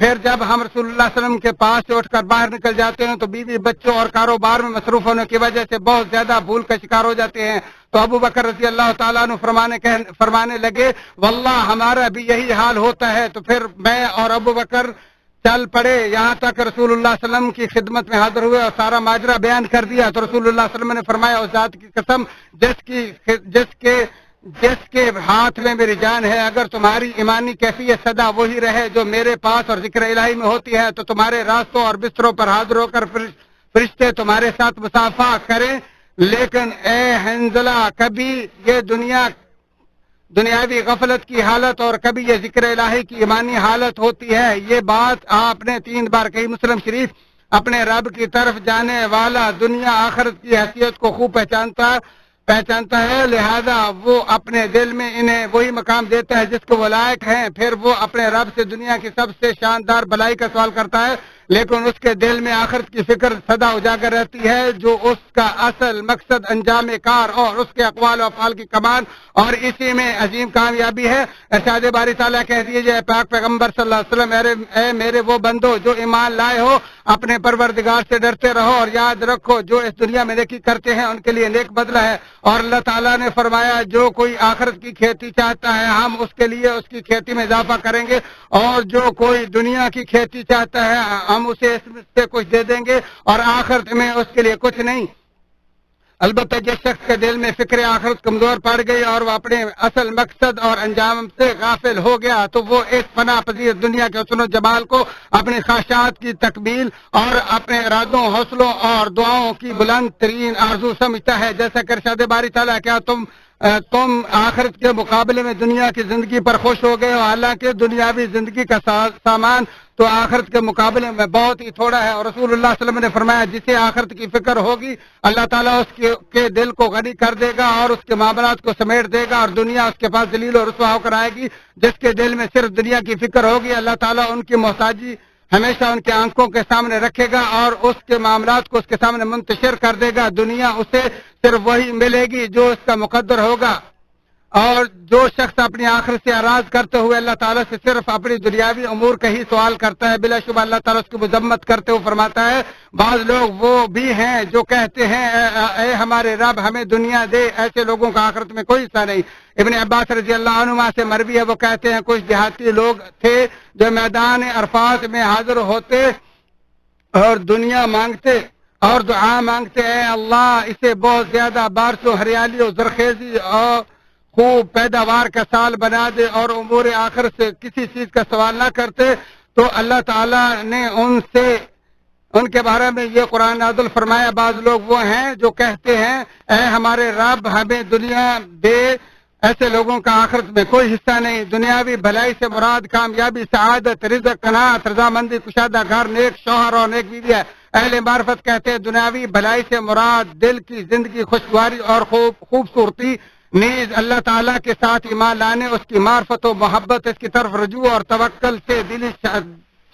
پھر جب ہم رسول اللہ صلی اللہ علیہ وسلم کے پاس سے اٹھ کر باہر نکل جاتے ہیں تو بیوی بچوں اور کاروبار میں مصروف ہونے کی وجہ سے بہت زیادہ بھول کا شکار ہو جاتے ہیں. تو ابو بکر رضی اللہ تعالیٰ عنہ فرمانے لگے واللہ ہمارا بھی یہی حال ہوتا ہے. تو پھر میں اور ابو بکر چل پڑے یہاں تک رسول اللہ صلی اللہ علیہ وسلم کی خدمت میں حاضر ہوئے اور سارا ماجرا بیان کر دیا. تو رسول اللہ صلی اللہ علیہ وسلم نے فرمایا اس ذات کی قسم جس کے ہاتھ میں میری جان ہے، اگر تمہاری ایمانی کیفیت سدا وہی رہے جو میرے پاس اور ذکر الہی میں ہوتی ہے تو تمہارے راستوں اور بستروں پر حاضر ہو کر فرشتے تمہارے ساتھ مصافحہ کریں. لیکن اے حنظلہ کبھی یہ دنیاوی غفلت کی حالت اور کبھی یہ ذکر الہی کی ایمانی حالت ہوتی ہے. یہ بات آپ نے 3 بار کہی. مسلم شریف. اپنے رب کی طرف جانے والا دنیا آخرت کی حیثیت کو خوب پہچانتا ہے، لہذا وہ اپنے دل میں انہیں وہی مقام دیتا ہے جس کو وہ لائق ہیں. پھر وہ اپنے رب سے دنیا کی سب سے شاندار بھلائی کا سوال کرتا ہے، لیکن اس کے دل میں آخرت کی فکر سدا اجاگر رہتی ہے جو اس کا اصل مقصد انجام کار اور اس کے اقوال و افعال کی کمان، اور اسی میں عظیم کامیابی ہے. ارشاد باری تعالیٰ کہہ دیجئے پاک پیغمبر صلی اللہ علیہ وسلم، اے میرے وہ بندو جو ایمان لائے ہو، اپنے پروردگار سے ڈرتے رہو اور یاد رکھو جو اس دنیا میں نیکی کرتے ہیں ان کے لیے نیک بدلہ ہے. اور اللہ تعالیٰ نے فرمایا جو کوئی آخرت کی کھیتی چاہتا ہے ہم اس کے لیے اس کی کھیتی میں اضافہ کریں گے، اور جو کوئی دنیا کی کھیتی چاہتا ہے ہم اسے اس میں سے کچھ دے دیں گے اور آخرت میں اس کے لیے کچھ نہیں. البتہ جس شخص کے دل میں فکر آخرت کمزور پڑ گئی اور وہ اپنے اصل مقصد اور انجام سے غافل ہو گیا تو وہ اس فنا پذیر دنیا کے حسن و جمال کو اپنی خواہشات کی تکمیل اور اپنے ارادوں، حوصلوں اور دعاؤں کی بلند ترین آرزو سمجھتا ہے. جیسا کہ ارشاد باری تعالیٰ کیا تم آخرت کے مقابلے میں دنیا کی زندگی پر خوش ہو گئے ہو، حالانکہ دنیاوی زندگی کا سامان تو آخرت کے مقابلے میں بہت ہی تھوڑا ہے. اور رسول اللہ صلی اللہ علیہ وسلم نے فرمایا جسے آخرت کی فکر ہوگی اللہ تعالیٰ اس کے دل کو غنی کر دے گا اور اس کے معاملات کو سمیٹ دے گا اور دنیا اس کے پاس ذلیل اور رسوا ہو کر آئے گی. جس کے دل میں صرف دنیا کی فکر ہوگی اللہ تعالیٰ ان کی محتاجی ہمیشہ ان کے آنکھوں کے سامنے رکھے گا اور اس کے معاملات کو اس کے سامنے منتشر کر دے گا. دنیا اسے صرف وہی ملے گی جو اس کا مقدر ہوگا. اور جو شخص اپنی آخرت سے اعراض کرتے ہوئے اللہ تعالیٰ سے صرف اپنی دنیاوی امور کا ہی سوال کرتا ہے، بلا شبہ اللہ تعالیٰ اس کی مذمت کرتے ہوئے فرماتا ہے بعض لوگ وہ بھی ہیں جو کہتے ہیں اے ہمارے رب ہمیں دنیا دے. ایسے لوگوں کا آخرت میں کوئی حصہ نہیں. ابن عباس رضی اللہ عنہما سے مروی ہے، وہ کہتے ہیں کچھ دیہاتی لوگ تھے جو میدان عرفات میں حاضر ہوتے اور دنیا مانگتے اور دعا مانگتے، اے اللہ اسے بہت زیادہ بارشوں، ہریالی اور زرخیزی اور خوب پیداوار کا سال بنا دے، اور امور آخر سے کسی چیز کا سوال نہ کرتے. تو اللہ تعالیٰ نے ان کے بارے میں یہ قرآن نازل فرمایا بعض لوگ وہ ہیں جو کہتے ہیں اے ہمارے رب ہمیں دنیا دے. ایسے لوگوں کا آخرت میں کوئی حصہ نہیں. دنیاوی بھلائی سے مراد کامیابی، سعادت، رزق، قناعت، رضامندی، کشادہ گھر، نیک شوہر اور نیک بیوی ہے. اہل معرفت کہتے ہیں دنیاوی بھلائی سے مراد دل کی زندگی، خوشگواری اور خوبصورتی، نیز اللہ تعالیٰ کے ساتھ ایمان لانے، اس کی معرفت و محبت، اس کی طرف رجوع اور توکل سے دلی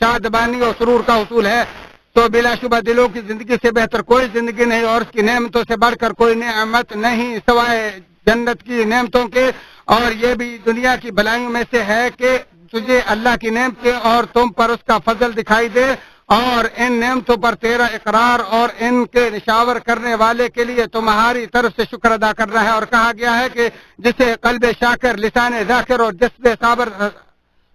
شادمانی اور سرور کا حصول ہے. تو بلا شبہ دلوں کی زندگی سے بہتر کوئی زندگی نہیں اور اس کی نعمتوں سے بڑھ کر کوئی نعمت نہیں سوائے جنت کی نعمتوں کے. اور یہ بھی دنیا کی بھلائیوں میں سے ہے کہ تجھے اللہ کی نعمتیں اور تم پر اس کا فضل دکھائی دے اور ان نعمتوں پر تیرا اقرار اور ان کے نشاور کرنے والے کے لیے تمہاری طرف سے شکر ادا کرنا ہے. اور کہا گیا ہے کہ جسے قلب شاکر، لسان ذاکر اور جسم صابر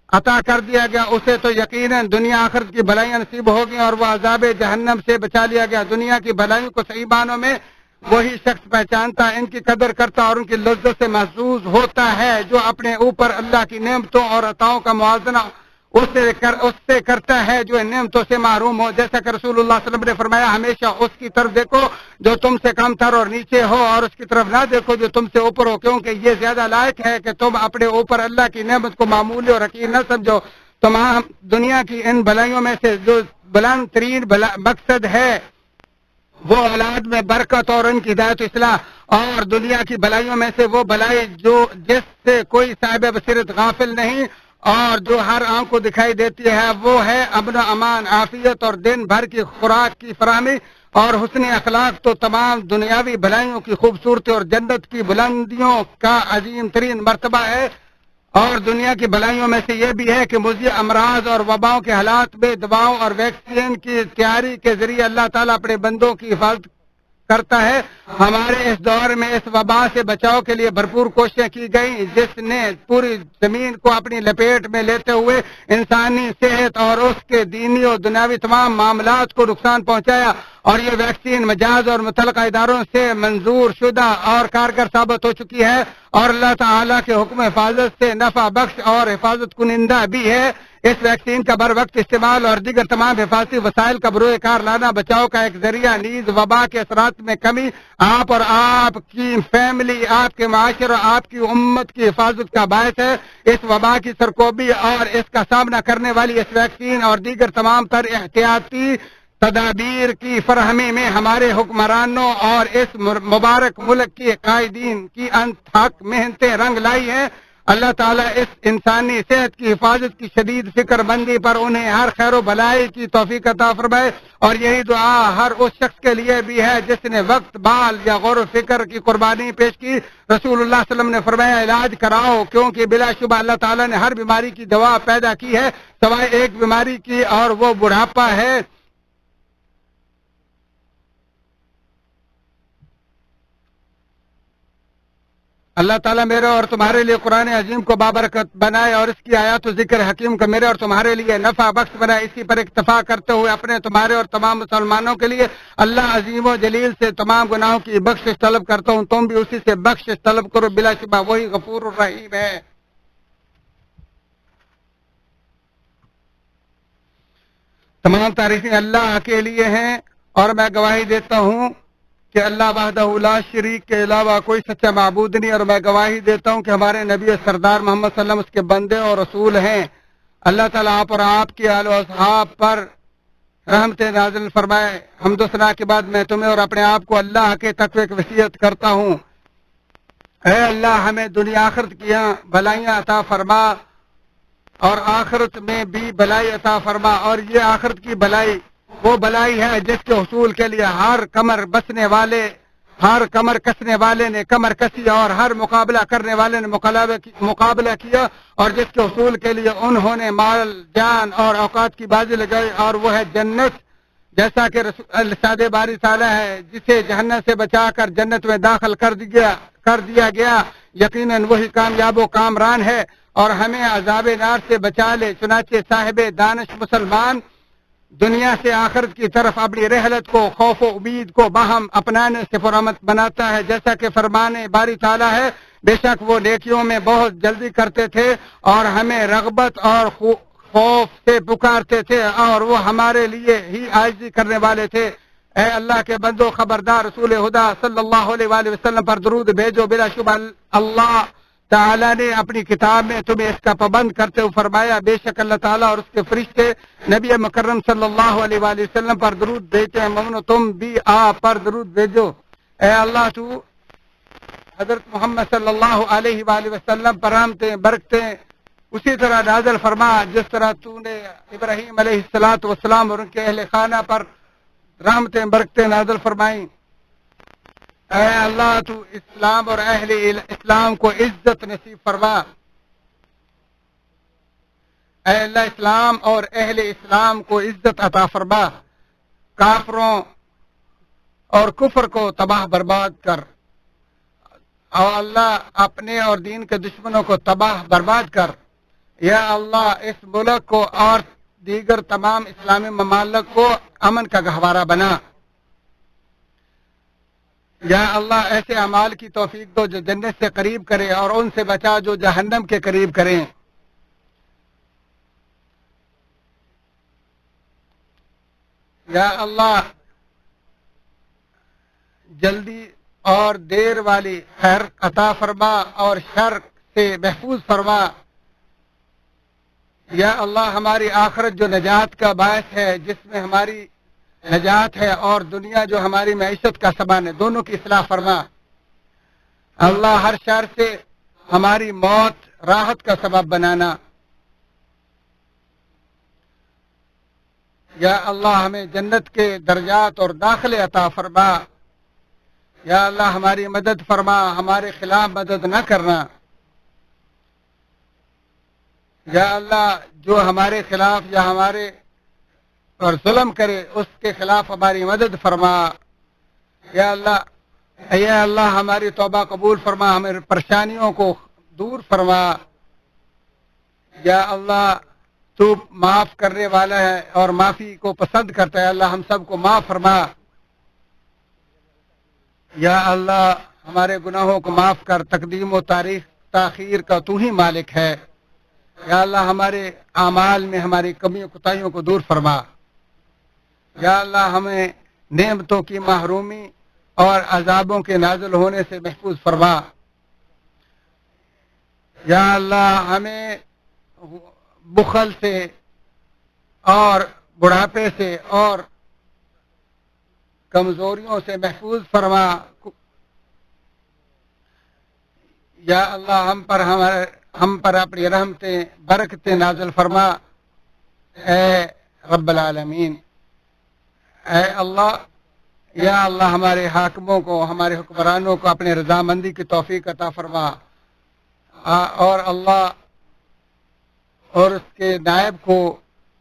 عطا کر دیا گیا اسے تو یقیناً دنیا آخرت کی بھلائیاں نصیب ہوگی اور وہ عذاب جہنم سے بچا لیا گیا. دنیا کی بھلائیوں کو صحیح معنوں میں وہی شخص پہچانتا، ان کی قدر کرتا اور ان کی لذت سے محظوظ ہوتا ہے جو اپنے اوپر اللہ کی نعمتوں اور عطاؤں کا موازنہ اس سے کرتا ہے جو ان نعمتوں سے محروم ہو. جیسا کہ رسول اللہ صلی اللہ علیہ وسلم نے فرمایا ہمیشہ اس کی طرف دیکھو جو تم سے کم تر اور نیچے ہو اور اس کی طرف نہ دیکھو جو تم سے اوپر ہو، کیونکہ یہ زیادہ لائق ہے کہ تم اپنے اوپر اللہ کی نعمت کو معمولی اور حقیر نہ سمجھو. تمام دنیا کی ان بھلائیوں میں سے جو بلند ترین مقصد ہے وہ اولاد میں برکت اور ان کی ہدایت و اصلاح، اور دنیا کی بھلائیوں میں سے وہ بھلائی جس سے کوئی صاحب بصیرت غافل نہیں اور جو ہر آنکھ کو دکھائی دیتی ہے، وہ ہے امن و امان، عافیت اور دن بھر کی خوراک کی فراہمی اور حسن اخلاق. تو تمام دنیاوی بھلائیوں کی خوبصورتی اور جنت کی بلندیوں کا عظیم ترین مرتبہ ہے اور دنیا کی بلائیوں میں سے یہ بھی ہے کہ مضر امراض اور وباؤں کے حالات میں دواؤں اور ویکسین کی تیاری کے ذریعے اللہ تعالیٰ اپنے بندوں کی حفاظت کرتا ہے۔ ہمارے اس دور میں اس وبا سے بچاؤ کے لیے بھرپور کوششیں کی گئیں، جس نے پوری زمین کو اپنی لپیٹ میں لیتے ہوئے انسانی صحت اور اس کے دینی اور دنیاوی تمام معاملات کو نقصان پہنچایا، اور یہ ویکسین مجاز اور متعلقہ اداروں سے منظور شدہ اور کارگر ثابت ہو چکی ہے، اور اللہ تعالیٰ کے حکم حفاظت سے نفع بخش اور حفاظت کنندہ بھی ہے۔ اس ویکسین کا بر وقت استعمال اور دیگر تمام حفاظتی وسائل کا بروئے کار لانا بچاؤ کا ایک ذریعہ نیز وبا کے اثرات میں کمی، آپ اور آپ کی فیملی، آپ کے معاشرے اور آپ کی امت کی حفاظت کا باعث ہے۔ اس وبا کی سرکوبی اور اس کا سامنا کرنے والی اس ویکسین اور دیگر تمام تر احتیاطی تدابیر کی فراہمی میں ہمارے حکمرانوں اور اس مبارک ملک کی قائدین کی انتھک محنتیں رنگ لائی ہیں۔ اللہ تعالیٰ اس انسانی صحت کی حفاظت کی شدید فکر مندی پر انہیں ہر خیر و بلائی کی توفیق عطا فرمائے، اور یہی دعا ہر اس شخص کے لیے بھی ہے جس نے وقت، بال یا غور و فکر کی قربانی پیش کی۔ رسول اللہ صلی اللہ علیہ وسلم نے فرمایا علاج کراؤ، کیونکہ بلا شبہ اللہ تعالیٰ نے ہر بیماری کی دوا پیدا کی ہے سوائے ایک بیماری کی، اور وہ بڑھاپا ہے۔ اللہ تعالیٰ میرے اور تمہارے لیے قرآن عظیم کو بابرکت بنائے اور اس کی آیات و ذکر حکیم کو میرے اور تمہارے لیے نفع بخش بنائے۔ اسی پر اکتفا کرتے ہوئے اپنے، تمہارے اور تمام مسلمانوں کے لیے اللہ عظیم و جلیل سے تمام گناہوں کی بخشش طلب کرتا ہوں۔ تم بھی اسی سے بخشش طلب کرو، بلا شبہ وہی غفور الرحیم ہے۔ تمام تعریفیں اللہ کے لیے ہیں، اور میں گواہی دیتا ہوں کہ اللہ وحدہ لا شریک کے علاوہ کوئی سچا معبود نہیں، اور میں گواہی دیتا ہوں کہ ہمارے نبی سردار محمد صلی اللہ علیہ وسلم اس کے بندے اور رسول ہیں۔ اللہ تعالیٰ آپ اور آپ کے آل و اصحاب پر رحمت نازل فرمائے۔ حمد و ثنا کے بعد میں تمہیں اور اپنے آپ کو اللہ کے تقوی کی وصیت کرتا ہوں۔ اے اللہ، ہمیں دنیا آخرت کی بھلائیاں عطا فرما، اور آخرت میں بھی بھلائی عطا فرما، اور یہ آخرت کی بھلائی وہ بھلائی ہے جس کے حصول کے لیے ہر کمر کسنے والے نے کمر کسی، اور ہر مقابلہ کرنے والے نے مقابلہ کیا، اور جس کے حصول کے لیے انہوں نے مال، جان اور اوقات کی بازی لگائی، اور وہ ہے جنت۔ جیسا کہ ارشاد باری تعالیٰ ہے، جسے جہنم سے بچا کر جنت میں داخل کر دیا گیا، یقیناً وہی کامیاب و کامران ہے، اور ہمیں عذاب نار سے بچا لے۔ چنانچہ صاحب دانش مسلمان دنیا سے آخرت کی طرف اپنی رحلت کو خوف و امید کو باہم اپنانے سے پرامت بناتا ہے، جیسا کہ فرمان باری تعالیٰ ہے، بے شک وہ نیکیوں میں بہت جلدی کرتے تھے اور ہمیں رغبت اور خوف سے پکارتے تھے، اور وہ ہمارے لیے ہی عاجزی کرنے والے تھے۔ اے اللہ کے بندو، خبردار، رسول خدا صلی اللہ علیہ وآلہ وسلم پر درود بھیجو۔ بلا شبہ اللہ تعالیٰ نے اپنی کتاب میں تمہیں اس کا پابند کرتے ہوئے فرمایا، بے شک اللہ تعالیٰ اور اس کے فرشتے نبی مکرم صلی اللہ علیہ وآلہ وسلم پر درود بھیجتے ہیں۔ مومنو، تم بھی آپ پر درود بھیجو۔ اے اللہ، تو حضرت محمد صلی اللہ علیہ وآلہ وسلم پر رحمتیں برکتیں اسی طرح نازل فرما جس طرح تو نے ابراہیم علیہ السلام اور ان کے اہل خانہ پر رحمتیں برکتیں نازل فرمائیں۔ اے اللہ، تو اسلام اور اہل اسلام کو عزت نصیب فرما۔ اے اللہ، اسلام اور اہل اسلام کو عزت عطا فرما، کافروں اور کفر کو تباہ برباد کر، اور اللہ اپنے اور دین کے دشمنوں کو تباہ برباد کر۔ یا اللہ، اس ملک کو اور دیگر تمام اسلامی ممالک کو امن کا گہوارہ بنا۔ یا اللہ، ایسے اعمال کی توفیق دو جو جنت سے قریب کرے، اور ان سے بچا جو جہنم کے قریب کریں۔ یا اللہ، جلدی اور دیر والی خیر عطا فرما اور شر سے محفوظ فرما۔ یا اللہ، ہماری آخرت جو نجات کا باعث ہے، جس میں ہماری نجات ہے، اور دنیا جو ہماری معیشت کا سامان ہے، دونوں کی اصلاح فرما۔ اللہ، ہر شر سے ہماری موت راحت کا سبب بنانا۔ یا اللہ، ہمیں جنت کے درجات اور داخلے عطا فرما۔ یا اللہ، ہماری مدد فرما، ہمارے خلاف مدد نہ کرنا۔ یا اللہ جو ہمارے خلاف یا ہمارے پر ظلم کرے اس کے خلاف ہماری مدد فرما. یا اللہ ہماری توبہ قبول فرما، ہماری پریشانیوں کو دور فرما. یا اللہ تو معاف کرنے والا ہے اور معافی کو پسند کرتا ہے، اللہ ہم سب کو معاف فرما. یا اللہ ہمارے گناہوں کو معاف کر، تقدیم و تاخیر کا تو ہی مالک ہے. یا اللہ ہمارے اعمال میں ہماری کمیوں کوتاہیوں کو دور فرما. یا اللہ ہمیں نعمتوں کی محرومی اور عذابوں کے نازل ہونے سے محفوظ فرما. یا اللہ ہمیں بخل سے اور بڑھاپے سے اور کمزوریوں سے محفوظ فرما. یا اللہ ہم پر اپنی رحمتیں برکتیں نازل فرما. اے رب العالمین، اے اللہ، یا اللہ ہمارے حاکموں کو، ہمارے حکمرانوں کو اپنے رضامندی کی توفیق عطا فرما. اور اللہ اور اس کے نائب کو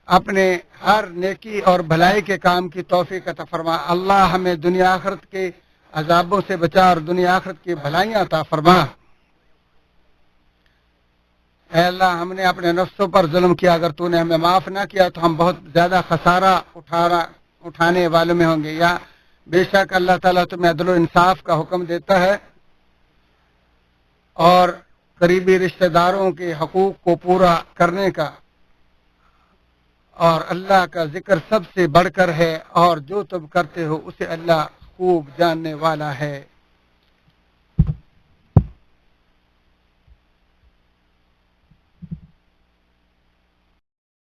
اپنے ہر نیکی اور بھلائی کے کام کی توفیق عطا فرما. اللہ ہمیں دنیا آخرت کے عذابوں سے بچا اور دنیا آخرت کی بھلائیاں عطا فرما. اے اللہ ہم نے اپنے نفسوں پر ظلم کیا، اگر تو نے ہمیں معاف نہ کیا تو ہم بہت زیادہ خسارہ اٹھانے والوں میں ہوں گے. یا بے شک اللہ تعالیٰ تمہیں عدل و انصاف کا حکم دیتا ہے اور قریبی رشتہ داروں کے حقوق کو پورا کرنے کا، اور اللہ کا ذکر سب سے بڑھ کر ہے، اور جو تم کرتے ہو اسے اللہ خوب جاننے والا ہے.